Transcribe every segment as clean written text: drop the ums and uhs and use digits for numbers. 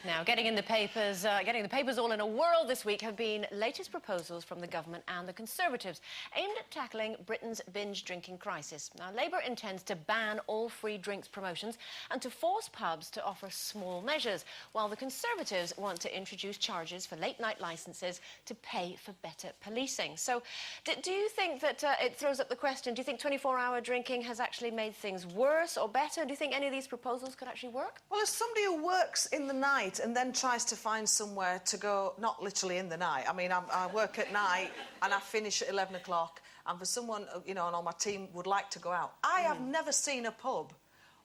Now, getting the papers all in a whirl this week have been latest proposals from the government and the Conservatives aimed at tackling Britain's binge drinking crisis. Now, Labour intends to ban all free drinks promotions and to force pubs to offer small measures, while the Conservatives want to introduce charges for late-night licences to pay for better policing. So, do you think that it throws up the question, do you think 24-hour drinking has actually made things worse or better? Do you think any of these proposals could actually work? Well, as somebody who works in the night and then tries to find somewhere to go, not literally in the night, I mean, I work at night and I finish at 11 o'clock, and for someone, you know, and on my team would like to go out, I have never seen a pub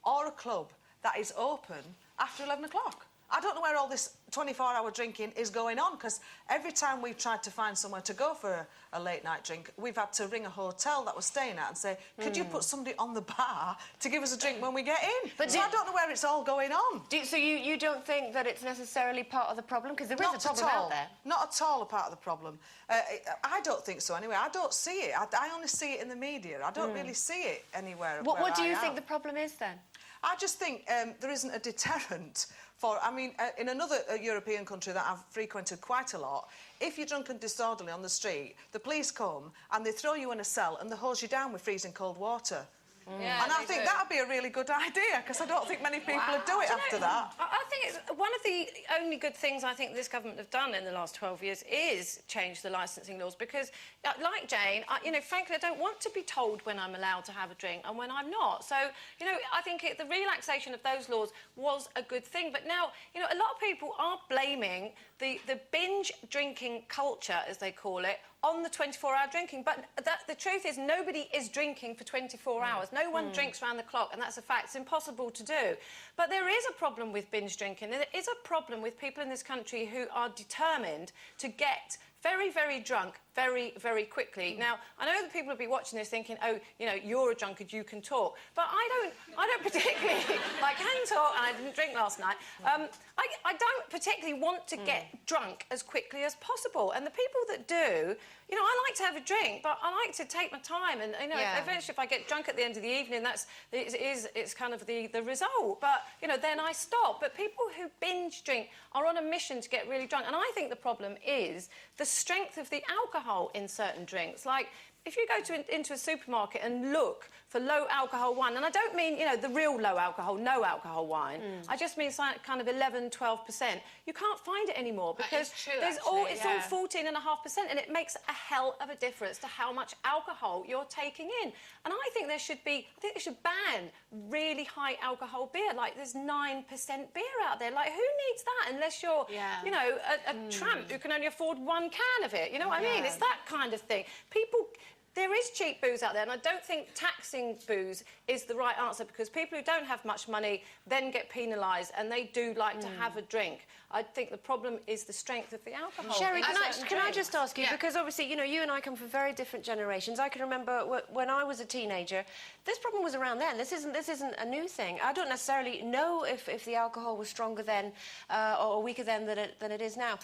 or a club that is open after 11 o'clock. I don't know where all this 24-hour drinking is going on, because every time we've tried to find somewhere to go for a late-night drink, we've had to ring a hotel that we're staying at and say, could you put somebody on the bar to give us a drink when we get in? But so I don't know where it's all going on. So you don't think that it's necessarily part of the problem? Because there is a problem out there. Not at all a part of the problem. I don't think so, anyway. I don't see it. I only see it in the media. I don't really see it anywhere. What do you think the problem is, then? I just think there isn't a deterrent for... I mean, in another European country that I've frequented quite a lot, if you're drunk and disorderly on the street, the police come and they throw you in a cell and they hose you down with freezing cold water. Yeah, and I think that would be a really good idea, because I don't think many people would do it after that. I think it's one of the only good things I think this government have done in the last 12 years is change the licensing laws, because, like Jane, you know, frankly, I don't want to be told when I'm allowed to have a drink and when I'm not. So, you know, I think the relaxation of those laws was a good thing. But now, you know, a lot of people are blaming the binge drinking culture, as they call it, on the 24-hour drinking. But the truth is, nobody is drinking for 24 hours. No one drinks round the clock, and that's a fact. It's impossible to do. But there is a problem with binge drinking. There is a problem with people in this country who are determined to get very, very drunk very, very quickly. Now, I know that people will be watching this thinking, oh, you know, you're a drunkard, you can talk. But I don't particularly... I can talk, and I didn't drink last night. I don't particularly want to get drunk as quickly as possible. And the people that do, you know, I like to have a drink, but I like to take my time. And, you know, eventually, if I get drunk at the end of the evening, it's kind of the result. But, you know, then I stop. But people who binge drink are on a mission to get really drunk. And I think the problem is the strength of the alcohol in certain drinks. Like, if you go into a supermarket and look for low-alcohol wine, and I don't mean, you know, the real low-alcohol, no-alcohol wine, I just mean kind of 11, 12%, you can't find it anymore, because it's all 14.5%, and it makes a hell of a difference to how much alcohol you're taking in. And I think they should ban really high alcohol beer. Like, there's 9% beer out there. Like, who needs that unless you're, you know, a tramp who can only afford one can of it? You know what I mean? It's that kind of thing. There is cheap booze out there, and I don't think taxing booze is the right answer, because people who don't have much money then get penalised, and they do like to have a drink. I think the problem is the strength of the alcohol. Sherrie, can I just ask you, because obviously, you know, you and I come from very different generations. I can remember when I was a teenager, this problem was around then. This isn't a new thing. I don't necessarily know if the alcohol was stronger then or weaker then than it is now.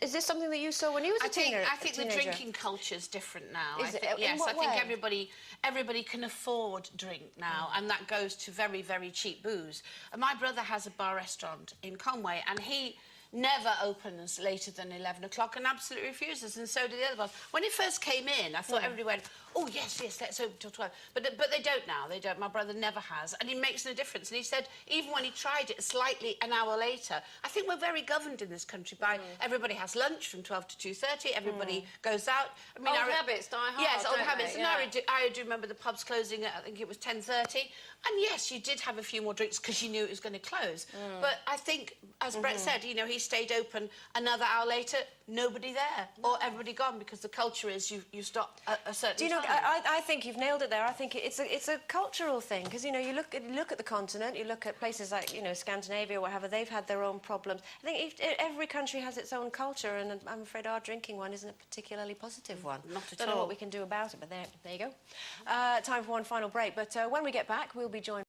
Is this something that you saw when you was a teenager? I think the drinking culture is different now. Is it? Yes, I think everybody can afford drink now, and that goes to very, very cheap booze. And my brother has a bar restaurant in Conway, and he never opens later than 11 o'clock and absolutely refuses, and so do the other ones. When it first came in, I thought everybody went, oh, yes, let's open till 12. But they don't now, they don't. My brother never has, and it makes no difference. And he said, even when he tried it slightly an hour later, I think we're very governed in this country by everybody has lunch from 12 to 2:30, everybody goes out. I mean, old habits die hard. Yes, old habits. Yeah. And I do remember the pubs closing at, I think it was 10:30. And yes, you did have a few more drinks because you knew it was going to close. But I think, as Brett said, you know, he stayed open another hour later, nobody there, or everybody gone, because the culture is you stop at a certain time. Do you know, I think you've nailed it there. I think it's a cultural thing, because, you know, you look at the continent, you look at places like, you know, Scandinavia or whatever, they've had their own problems. I think every country has its own culture, and I'm afraid our drinking one isn't a particularly positive one. Not at all. Don't know what we can do about it, but there you go. Time for one final break, but when we get back, we'll be joined